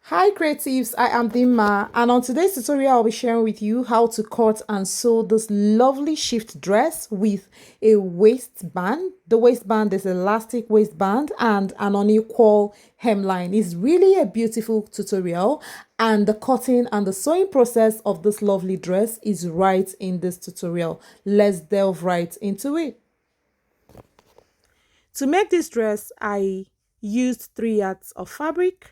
Hi creatives, I am Dimma, and on today's tutorial I'll be sharing with you how to cut and sew this lovely shift dress with a waistband. The waistband is elastic waistband and an unequal hemline. It's really a beautiful tutorial, and the cutting and the sewing process of this lovely dress is right in this tutorial. Let's delve right into it. To make this dress, I used 3 yards of fabric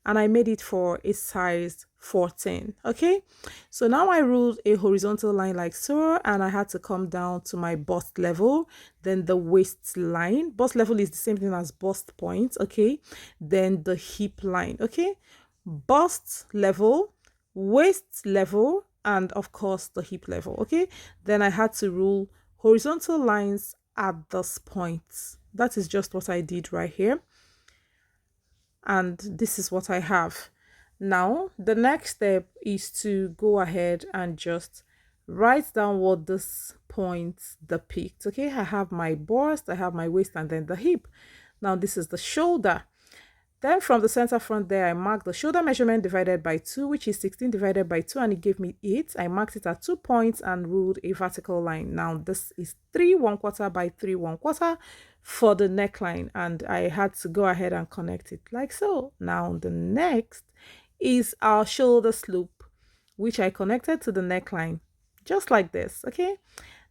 and I made it for a size 14. Okay, so now I ruled a horizontal line like so, and I had to come down to my bust level, then the waist line. Bust level is the same thing as bust point. Okay, then the hip line. Okay, bust level, waist level, and of course the hip level. Okay, then I had to rule horizontal lines at this point. That is just what I did right here, and this is what I have. Now the next step is to go ahead and just write down what this point depicts. Okay, I have my bust, I have my waist, and then the hip. Now this is the shoulder. Then from the center front there, I marked the shoulder measurement divided by 2, which is 16 divided by 2, and it gave me 8. I marked it at 2 points and ruled a vertical line. Now this is 3 1/4 by 3 1/4 for the neckline, and I had to go ahead and connect it like so. Now the next is our shoulder slope, which I connected to the neckline just like this. Okay,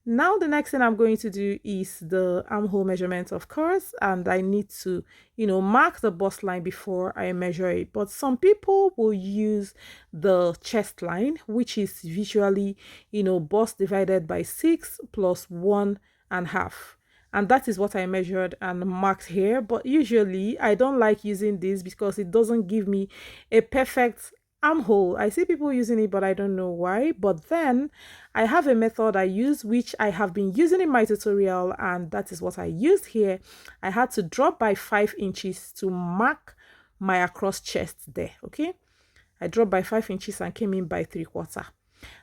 now the next thing I'm going to do is the armhole measurement, of course, and I need to, mark the bust line before I measure it. But some people will use the chest line, which is visually, bust divided by 6 plus 1.5. And that is what I measured and marked here. But usually I don't like using this because it doesn't give me a perfect armhole. I see people using it, but I don't know why. But then I have a method I use, which I have been using in my tutorial, and that is what I used here. I had to drop by 5 inches to mark my across chest there. Okay, I dropped by 5 inches and came in by 3/4.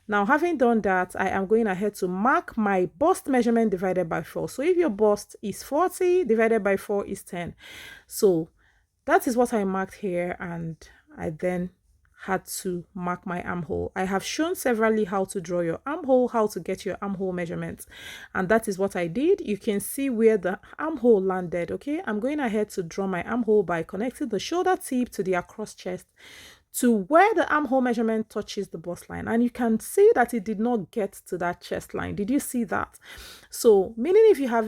Now, having done that, I am going ahead to mark my bust measurement divided by 4. So if your bust is 40, divided by 4 is 10. So that is what I marked here, and I then had to mark my armhole. I have shown severally how to draw your armhole, how to get your armhole measurements, and that is what I did. You can see where the armhole landed. Okay, I'm going ahead to draw my armhole by connecting the shoulder tip to the across chest to where the armhole measurement touches the bust line, and you can see that it did not get to that chest line. Did you see that? So meaning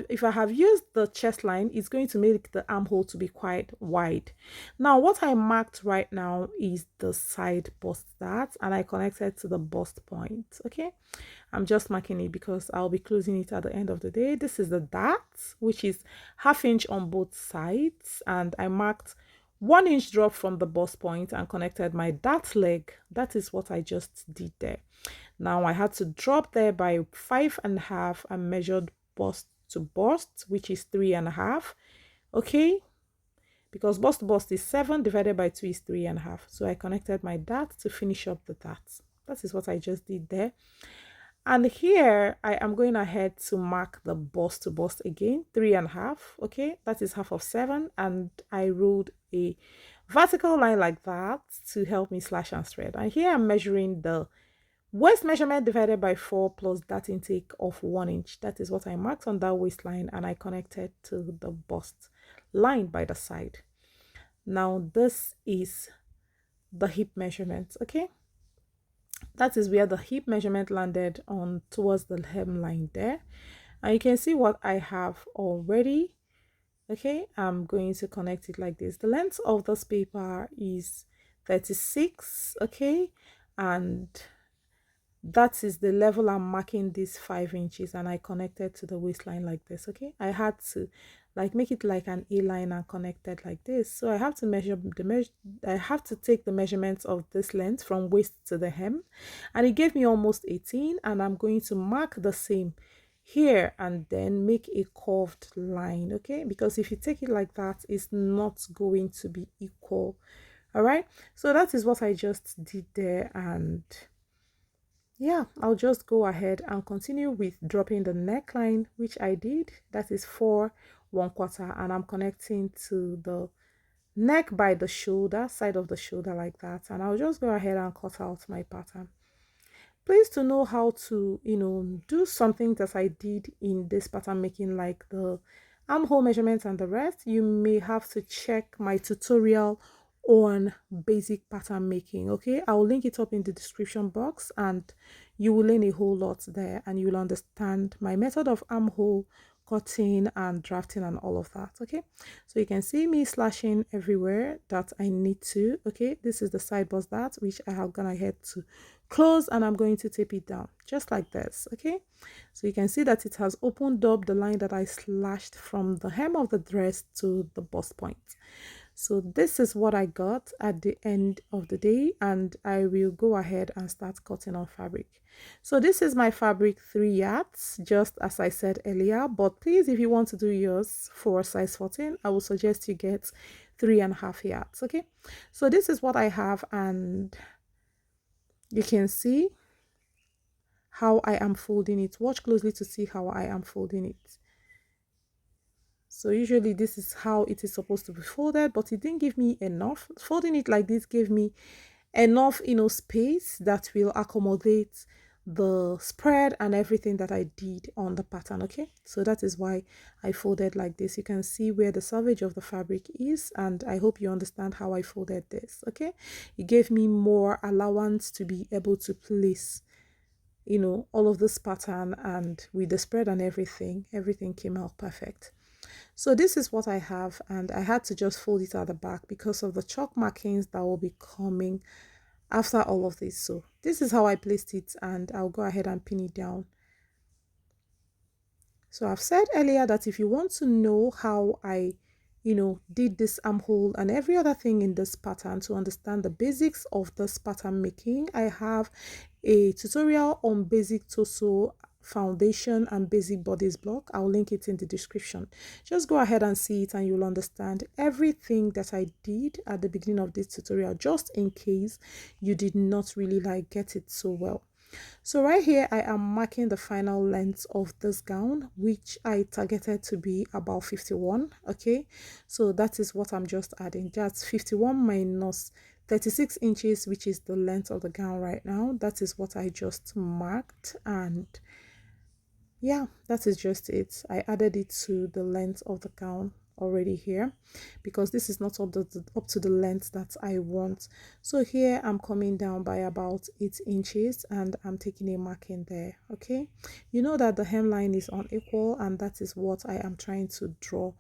if I have used the chest line, it's going to make the armhole to be quite wide. Now what I marked right now is the side bust dart, and I connected to the bust point. Okay, I'm just marking it because I'll be closing it at the end of the day. This is the dart, which is 1/2 inch on both sides, and I marked 1 inch drop from the bust point and connected my dart leg. That is what I just did there. Now I had to drop there by 5.5 and measured bust to bust, which is 3.5. Okay, because bust to bust is 7 divided by 2 is 3.5. So I connected my dart to finish up the dart. That is what I just did there. And here I am going ahead to mark the bust to bust again, 3.5. Okay, that is half of 7, and I ruled a vertical line like that to help me slash and thread. And here I'm measuring the waist measurement divided by 4 plus that intake of 1 inch. That is what I marked on that waistline, and I connected to the bust line by the side. Now this is the hip measurement. Okay, that is where the hip measurement landed on towards the hemline there, and you can see what I have already. Okay, I'm going to connect it like this. The length of this paper is 36. Okay, and that is the level I'm marking this 5 inches, and I connected to the waistline like this. Okay, I had to make it like an A line and connected like this. So I have to I have to take the measurements of this length from waist to the hem, and it gave me almost 18, and I'm going to mark the same here and then make a curved line. Okay, because if you take it like that, it's not going to be equal. All right, so that is what I just did there, and yeah, I'll just go ahead and continue with dropping the neckline, which I did. That is 4 1/4, and I'm connecting to the neck by the shoulder, side of the shoulder like that, and I'll just go ahead and cut out my pattern. Please to know how to, do something that I did in this pattern making, like the armhole measurements and the rest, you may have to check my tutorial on basic pattern making. Okay, I will link it up in the description box, and you will learn a whole lot there, and you will understand my method of armhole cutting and drafting and all of that. Okay, so you can see me slashing everywhere that I need to. Okay, this is the side bust that which I have gone ahead to close, and I'm going to tape it down just like this. Okay, so you can see that it has opened up the line that I slashed from the hem of the dress to the bust point. So this is what I got at the end of the day, and I will go ahead and start cutting on fabric. So this is my fabric 3 yards, just as I said earlier, but please, if you want to do yours for size 14, I will suggest you get 3.5 yards. Okay, so this is what I have, and you can see how I am folding it. Watch closely to see how I am folding it. So usually this is how it is supposed to be folded, but it didn't give me enough. Folding it like this gave me enough, space that will accommodate the spread and everything that I did on the pattern. Okay, so that is why I folded like this. You can see where the selvage of the fabric is, and I hope you understand how I folded this. Okay, it gave me more allowance to be able to place all of this pattern, and with the spread and everything came out perfect. So this is what I have, and I had to just fold it at the back because of the chalk markings that will be coming after all of this. So this is how I placed it, and I'll go ahead and pin it down. So I've said earlier that if you want to know how I did this armhole and every other thing in this pattern, to understand the basics of this pattern making, I have a tutorial on basic torso, foundation, and basic bodice block. I'll link it in the description. Just go ahead and see it, and you'll understand everything that I did at the beginning of this tutorial, just in case you did not really get it so well. So right here I am marking the final length of this gown, which I targeted to be about 51. Okay, so that is what I'm just adding. That's 51 minus 36 inches, which is the length of the gown right now. That is what I just marked, and yeah, that is just it. I added it to the length of the gown already here, because this is not up to the length that I want. So here I'm coming down by about 8 inches, and I'm taking a marking there. Okay, you know that the hemline is unequal, and that is what I am trying to draw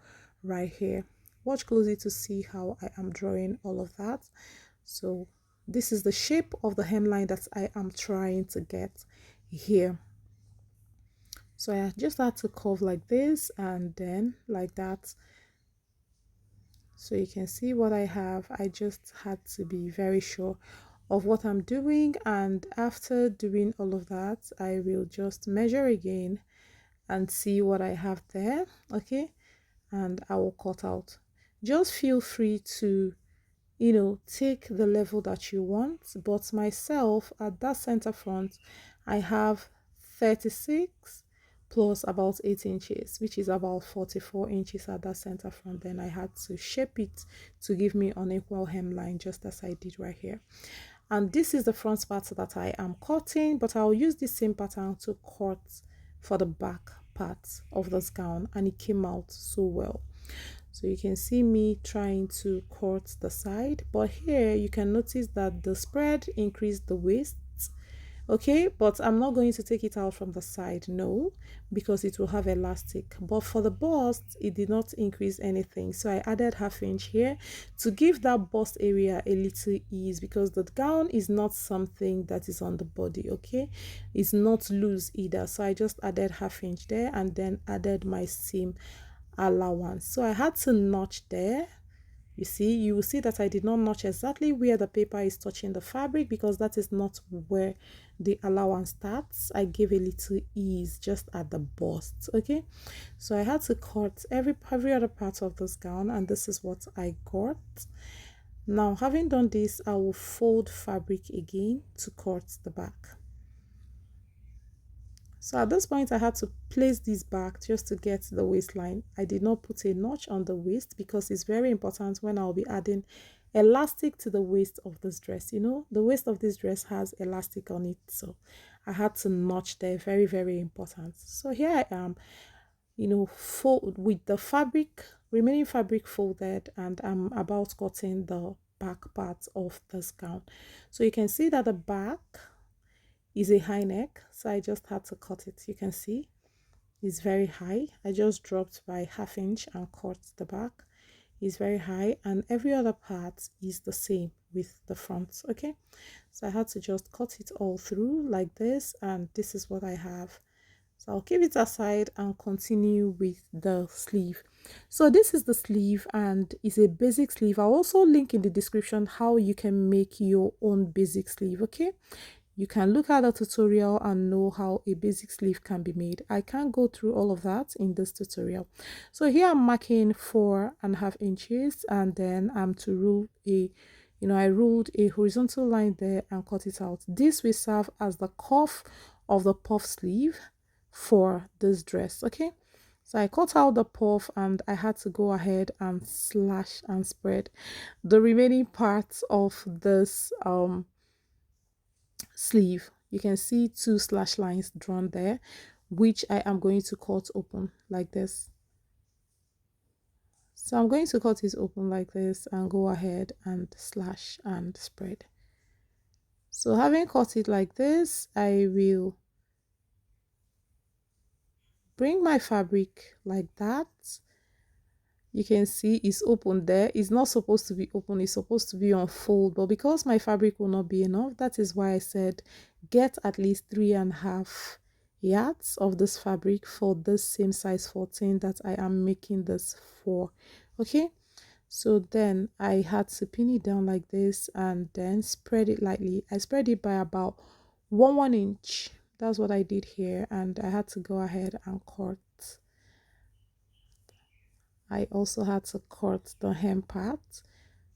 right here. Watch closely to see how I am drawing all of that. So this is the shape of the hemline that I am trying to get here. So I just had to curve like this and then like that. So you can see what I have. I just had to be very sure of what I'm doing, and after doing all of that, I will just measure again and see what I have there. Okay, and I will cut out. Just feel free to take the level that you want, but myself at that center front, I have 36 plus about 8 inches, which is about 44 inches at that center front. Then I had to shape it to give me unequal hemline, just as I did right here. And this is the front part that I am cutting, but I'll use the same pattern to cut for the back part of this gown, and it came out so well. So you can see me trying to cut the side, but here you can notice that the spread increased the waist. Okay, but I'm not going to take it out from the side, no, because it will have elastic. But for the bust, it did not increase anything, so I added ½ inch here to give that bust area a little ease, because the gown is not something that is on the body. Okay, it's not loose either, so I just added ½ inch there, and then added my seam allowance. So I had to notch there. You will see that I did not notch exactly where the paper is touching the fabric, because that is not where the allowance starts. I gave a little ease just at the bust. Okay, so I had to cut every other part of this gown, and this is what I got. Now, having done this, I will fold fabric again to cut the back. So at this point, I had to place this back just to get the waistline. I did not put a notch on the waist because it's very important when I'll be adding elastic to the waist of this dress. You know, the waist of this dress has elastic on it. So I had to notch there. Very, very important. So here I am, you know, fold with the fabric, remaining fabric folded, and I'm about cutting the back part of this gown. So you can see that the back is a high neck, so I just had to cut it. You can see it's very high. I just dropped by ½ inch and cut the back. It's very high, and every other part is the same with the front. Okay, so I had to just cut it all through like this, and this is what I have. So I'll keep it aside and continue with the sleeve. So this is the sleeve, and it's a basic sleeve. I'll also link in the description how you can make your own basic sleeve. Okay, you can look at the tutorial and know how a basic sleeve can be made. I can't go through all of that in this tutorial. So here I'm marking 4.5 inches, and then I'm to rule a, you know, I ruled a horizontal line there and cut it out. This will serve as the cuff of the puff sleeve for this dress. Okay, so I cut out the puff, and I had to go ahead and slash and spread the remaining parts of this sleeve. You can see 2 slash lines drawn there, which I am going to cut open like this. So I'm going to cut it open like this and go ahead and slash and spread. So having cut it like this, I will bring my fabric like that. You can see it's open there. It's not supposed to be open, it's supposed to be on fold, but because my fabric will not be enough, that is why I said get at least 3.5 yards of this fabric for this same size 14 that I am making this for. Okay, so then I had to pin it down like this and then spread it lightly. I spread it by about 1 inch. That's what I did here, and I had to go ahead and cut. I also had to cut the hem part,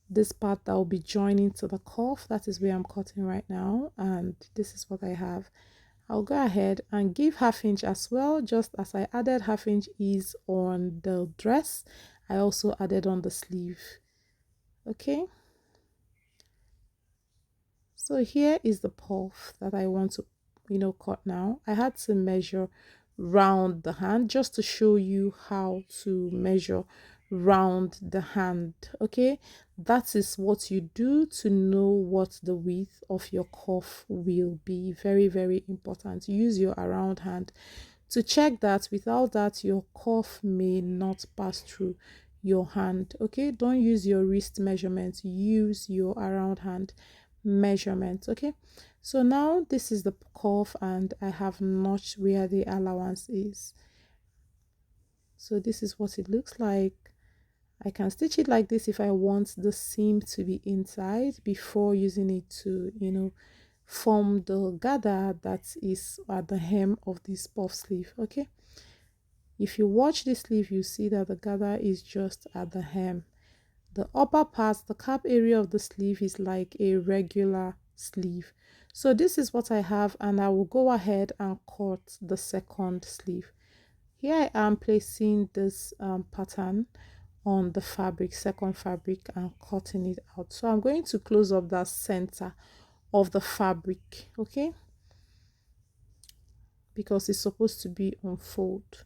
this part that will be joining to the cuff. That is where I'm cutting right now, and this is what I have. I'll go ahead and give ½ inch as well, just as I added ½ inch ease on the dress, I also added on the sleeve. Okay, so here is the puff that I want to, you know, cut now. I had to measure round the hand just to show you how to measure round the hand. Okay, that is what you do to know what the width of your cuff will be. Very, very important. Use your around hand to check that. Without that, your cuff may not pass through your hand. Okay, don't use your wrist measurement, use your around hand measurement. Okay, so now this is the cuff, and I have notched where the allowance is. So this is what it looks like. I can stitch it like this if I want the seam to be inside before using it to, you know, form the gather that is at the hem of this puff sleeve. Okay, if you watch the sleeve, you see that the gather is just at the hem. The upper part, the cap area of the sleeve, is like a regular sleeve. So this is what I have, and I will go ahead and cut the second sleeve. Here I am placing this pattern on the fabric, second fabric, and cutting it out. So I'm going to close up that center of the fabric, okay, because it's supposed to be on fold.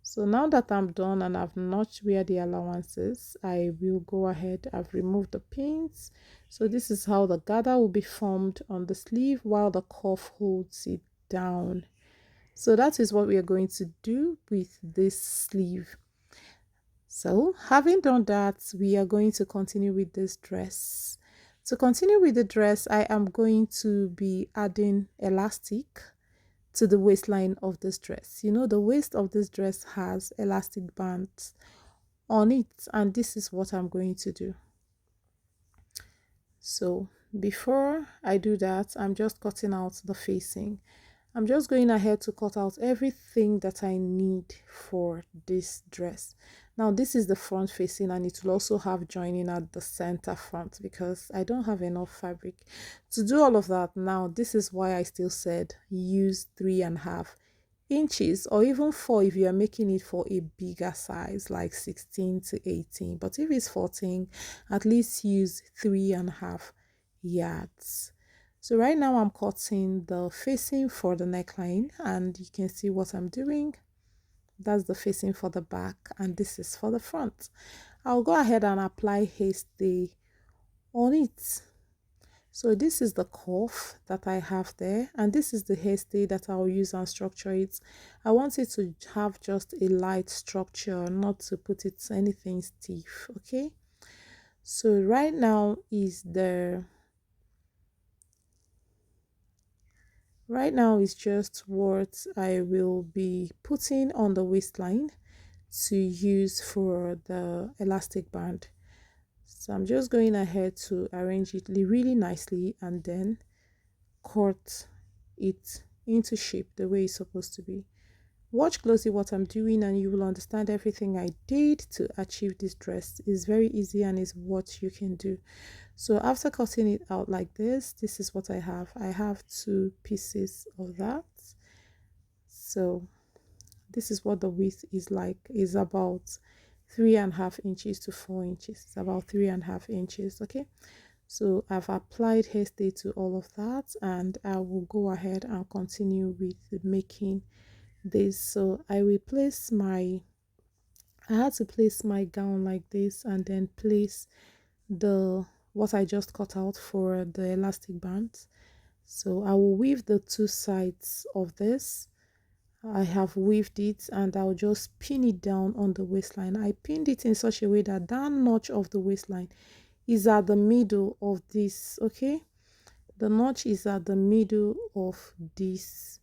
So now that I'm done and I've notched where the allowance is, I will go ahead. I've removed the pins. So this is how the gather will be formed on the sleeve while the cuff holds it down. So that is what we are going to do with this sleeve. So having done that, we are going to continue with this dress. To continue with the dress, I am going to be adding elastic to the waistline of this dress. You know, the waist of this dress has elastic bands on it, and this is what I'm going to do. So before I do that, I'm just cutting out the facing. I'm just going ahead to cut out everything that I need for this dress. Now this is the front facing, and it will also have joining at the center front because I don't have enough fabric to do all of that. Now this is why I still said use 3.5 inches, or even 4 if you are making it for a bigger size like 16 to 18. But if it's 14, at least use 3.5 yards. So right now I'm cutting the facing for the neckline, and you can see what I'm doing. That's the facing for the back, and this is for the front. I'll go ahead and apply hairstay on it. So this is the cuff that I have there, and this is the hairstay that I'll use and structure it. I want it to have just a light structure, not to put it anything stiff. Okay, so right now is just what I will be putting on the waistline to use for the elastic band. So I'm just going ahead to arrange it really nicely and then cut it into shape the way it's supposed to be. Watch closely what I'm doing and you will understand everything I did to achieve this dress. It's very easy and is what you can do. So after cutting it out like this is what I have. I have 2 pieces of that. So this is what the width is like. Is about 3.5 inches to 4 inches. It's about 3.5 inches. Okay, so I've applied hairstay to all of that, and I will go ahead and continue with making this. So I had to place my gown like this and then place the what I just cut out for the elastic bands. So I will weave the 2 sides of this. I have weaved it and I'll just pin it down on the waistline. I pinned it in such a way that notch of the waistline is at the middle of this. Okay, the notch is at the middle of this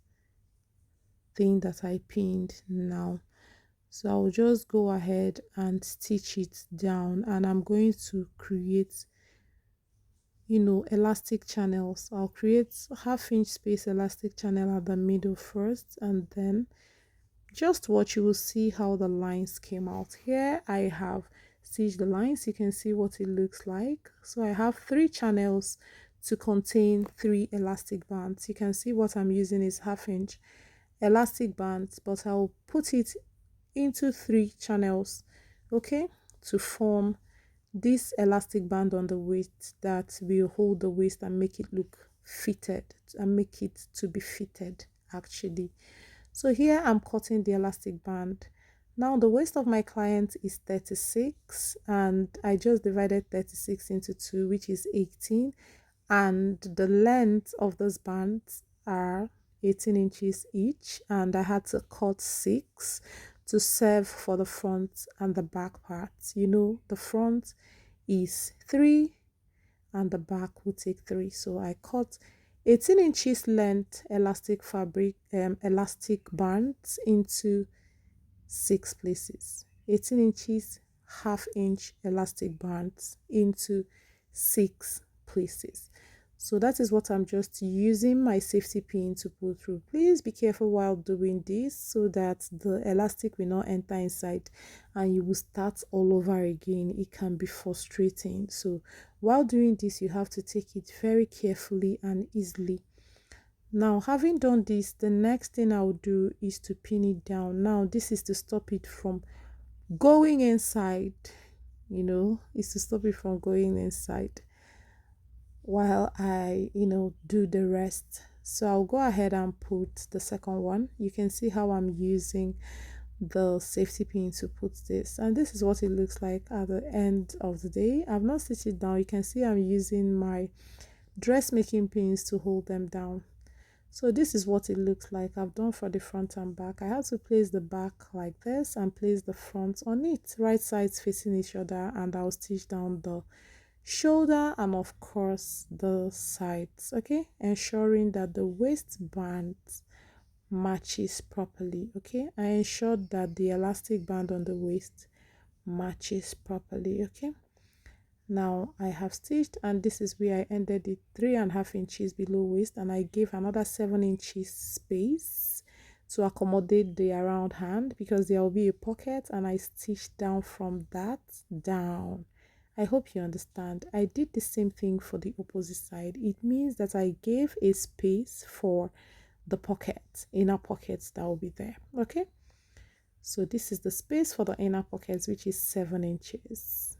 thing that I pinned now. So I'll just go ahead and stitch it down, and I'm going to create elastic channels. I'll create 1/2 inch space elastic channel at the middle first, and then just watch, you will see how the lines came out. Here I have stitched the lines. You can see what it looks like. So I have 3 channels to contain 3 elastic bands. You can see what I'm using is 1/2 inch elastic bands, but I'll put it into 3 channels, okay, to form this elastic band on the waist that will hold the waist and make it look fitted and make it to be fitted actually. So here I'm cutting the elastic band. Now the waist of my client is 36, and I just divided 36 into 2, which is 18, and the length of those bands are 18 inches each, and I had to cut 6 to serve for the front and the back parts. The front is 3 and the back will take 3. So I cut 18 inches length elastic elastic bands into 6 places. 18 inches 1/2 inch elastic bands into 6 places. So that is what I'm just using my safety pin to pull through. Please be careful while doing this so that the elastic will not enter inside and you will start all over again. It can be frustrating. So while doing this, you have to take it very carefully and easily. Now, having done this, the next thing I'll do is to pin it down. Now, this is to stop it from going inside, it's to stop it from going inside while I do the rest. So I'll go ahead and put the second one. You can see how I'm using the safety pin to put this, and this is what it looks like at the end of the day. I've not stitched it down. You can see I'm using my dressmaking pins to hold them down. So this is what it looks like. I've done for the front and back. I have to place the back like this and place the front on it, right sides facing each other, and I'll stitch down the shoulder and of course the sides, okay, ensuring that the waistband matches properly. Okay, I ensured that the elastic band on the waist matches properly. Okay, now I have stitched, and this is where I ended it, 3.5 inches below waist, and I gave another 7 inches space to accommodate the around hand because there will be a pocket, and I stitched down from that down. I hope you understand. I did the same thing for the opposite side. It means that I gave a space for the pocket, inner pockets that will be there. Okay, so this is the space for the inner pockets, which is 7 inches.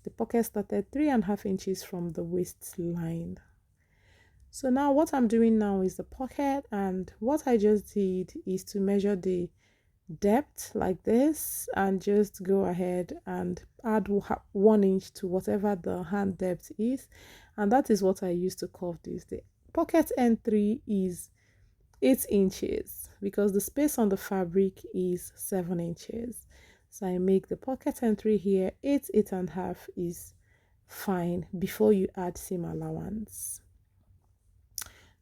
The pocket started 3.5 inches from the waistline. So now what I'm doing now is the pocket, and what I just did is to measure the depth like this and just go ahead and add 1 inch to whatever the hand depth is, and that is what I use to curve this. The pocket N3 is 8 inches because the space on the fabric is 7 inches. So I make the pocket N3 here 8.5 is fine before you add seam allowance.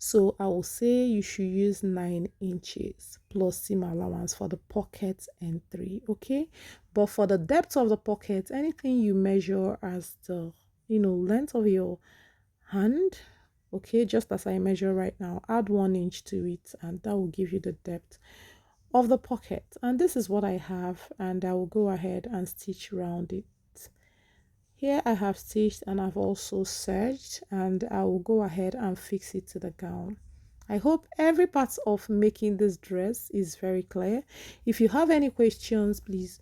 So I will say you should use 9 inches plus seam allowance for the pocket N3, okay? But for the depth of the pocket, anything you measure as the length of your hand, okay, just as I measure right now, add 1 inch to it, and that will give you the depth of the pocket. And this is what I have, and I will go ahead and stitch around it. Here I have stitched and I've also serged, and I will go ahead and fix it to the gown. I hope every part of making this dress is very clear. If you have any questions, please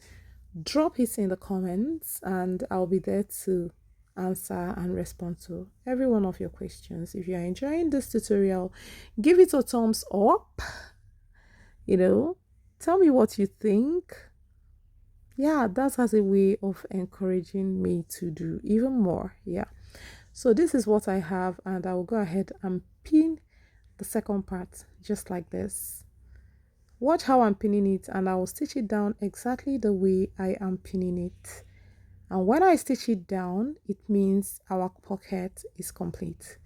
drop it in the comments and I'll be there to answer and respond to every one of your questions. If you are enjoying this tutorial, give it a thumbs up. Tell me what you think. Yeah, that has a way of encouraging me to do even more. Yeah, so this is what I have, and I will go ahead and pin the second part just like this. Watch how I'm pinning it, and I will stitch it down exactly the way I am pinning it. And when I stitch it down, it means our pocket is complete.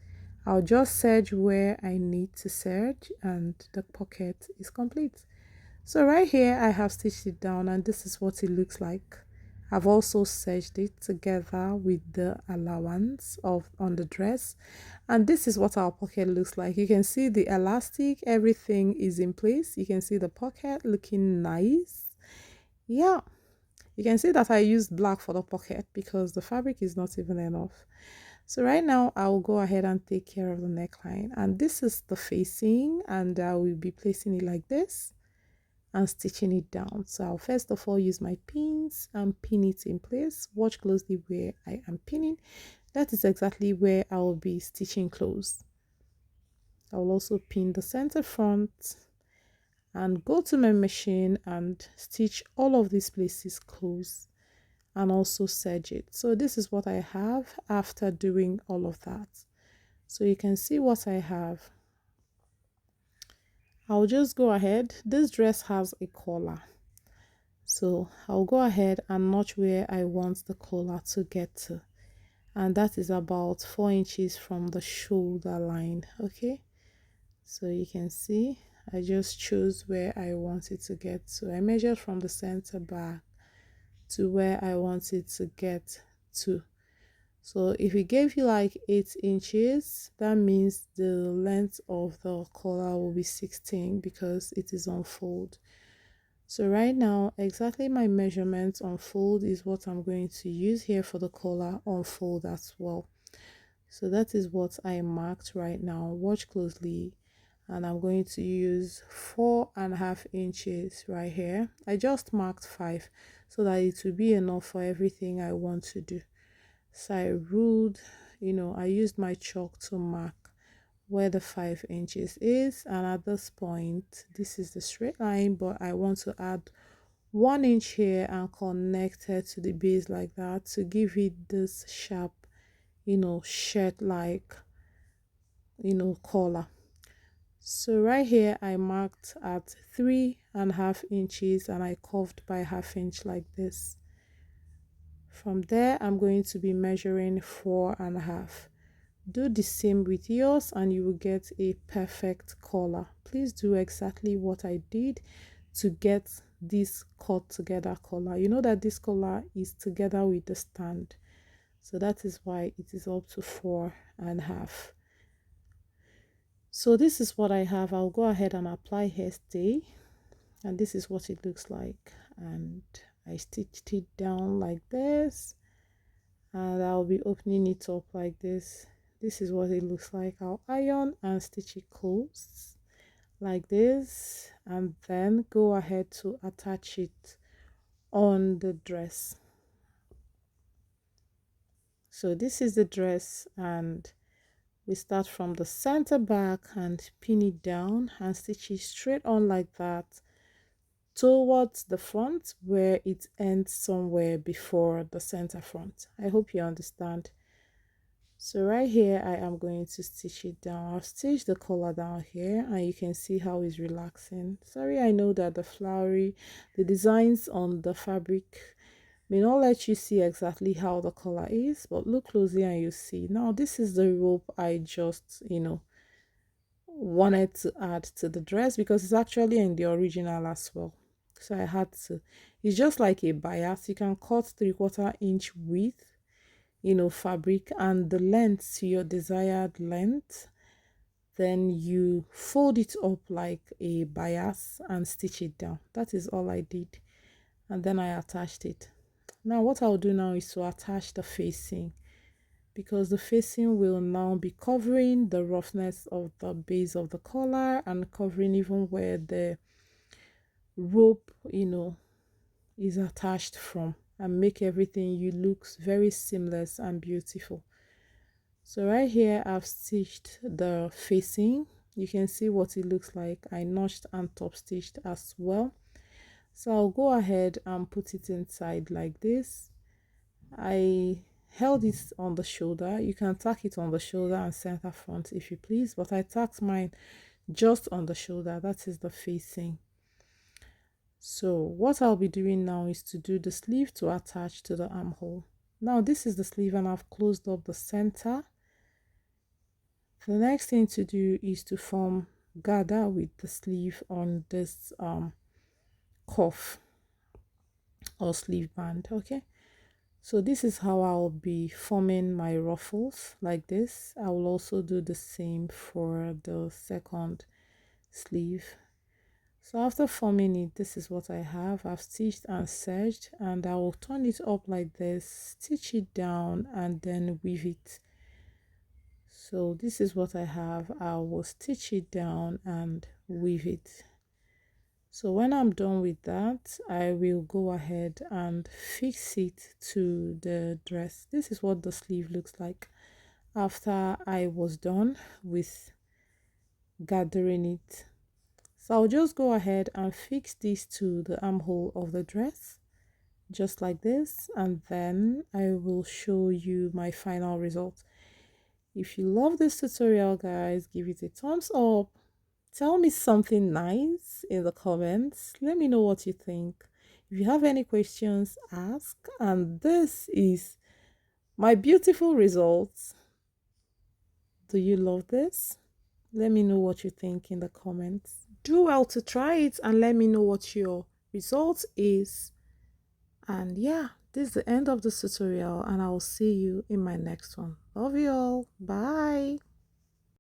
I'll just serge where I need to serge and the pocket is complete. So right here I have stitched it down, and this is what it looks like. I've also serged it together with the allowance on the dress, and this is what our pocket looks like. You can see the elastic, everything is in place. You can see the pocket looking nice. Yeah, you can see that I used black for the pocket because the fabric is not even enough. So right now I will go ahead and take care of the neckline, and this is the facing, and I will be placing it like this and stitching it down. So I'll first of all use my pins and pin it in place. Watch closely where I am pinning. That is exactly where I will be stitching close. I will also pin the center front and go to my machine and stitch all of these places close and also serge it. So this is what I have after doing all of that. So you can see what I have. I'll just go ahead. This dress has a collar, so I'll go ahead and notch where I want the collar to get to, and that is about 4 inches from the shoulder line. Okay, so you can see I just chose where I want it to get to. I measured from the center back to where I want it to get to. So if it gave you like 8 inches, that means the length of the collar will be 16 because it is on fold. So right now, exactly my measurements on fold is what I'm going to use here for the collar on fold as well. So that is what I marked right now. Watch closely, and I'm going to use 4.5 inches right here. I just marked 5 so that it will be enough for everything I want to do. So I ruled, I used my chalk to mark where the 5 inches is, and at this point this is the straight line, but I want to add 1 inch here and connect it to the base like that to give it this sharp shirt like collar. So right here I marked at 3.5 inches and I curved by 1/2 inch like this. From there I'm going to be measuring 4.5. Do the same with yours and you will get a perfect collar. Please do exactly what I did to get this cut together collar. You know that this collar is together with the stand, so that is why it is up to 4.5. So this is what I have. I'll go ahead and apply hairstay, and this is what it looks like, and I stitched it down like this, and I'll be opening it up like this. This is what it looks like. I'll iron and stitch it closed like this, and then go ahead to attach it on the dress. So this is the dress, and we start from the center back and pin it down and stitch it straight on like that towards the front, where it ends somewhere before the center front. I hope you understand. So right here I am going to stitch it down. I've stitched the collar down here, and you can see how it's relaxing. Sorry, I know that the designs on the fabric may not let you see exactly how the collar is, but look closely and you see. Now this is the rope I just wanted to add to the dress, because it's actually in the original as well. So I had to, it's just like a bias. You can cut 3/4 inch width fabric and the length to your desired length, then you fold it up like a bias and stitch it down. That is all I did, and then I attached it. Now what I'll do now is to attach the facing, because the facing will now be covering the roughness of the base of the collar and covering even where the rope is attached from, and make everything you looks very seamless and beautiful. So right here I've stitched the facing. You can see what it looks like. I notched and top stitched as well. So I'll go ahead and put it inside like this. I held it on the shoulder. You can tack it on the shoulder and center front if you please, but I tacked mine just on the shoulder. That is the facing. So what I'll be doing now is to do the sleeve to attach to the armhole. Now this is the sleeve, and I've closed up the center. The next thing to do is to form gather with the sleeve on this cuff or sleeve band. Okay, so this is how I'll be forming my ruffles like this. I will also do the same for the second sleeve. So after forming it, this is what I have. I've stitched and serged, and I will turn it up like this, stitch it down, and then weave it. So this is what I have. I will stitch it down and weave it. So when I'm done with that, I will go ahead and fix it to the dress. This is what the sleeve looks like after I was done with gathering it. So I'll just go ahead and fix this to the armhole of the dress, just like this, and then I will show you my final result. If you love this tutorial, guys, give it a thumbs up. Tell me something nice in the comments. Let me know what you think. If you have any questions, ask. And this is my beautiful results. Do you love this? Let me know what you think in the comments. Do well to try it and let me know what your result is. And yeah, this is the end of the tutorial, and I will see you in my next one. Love you all. Bye.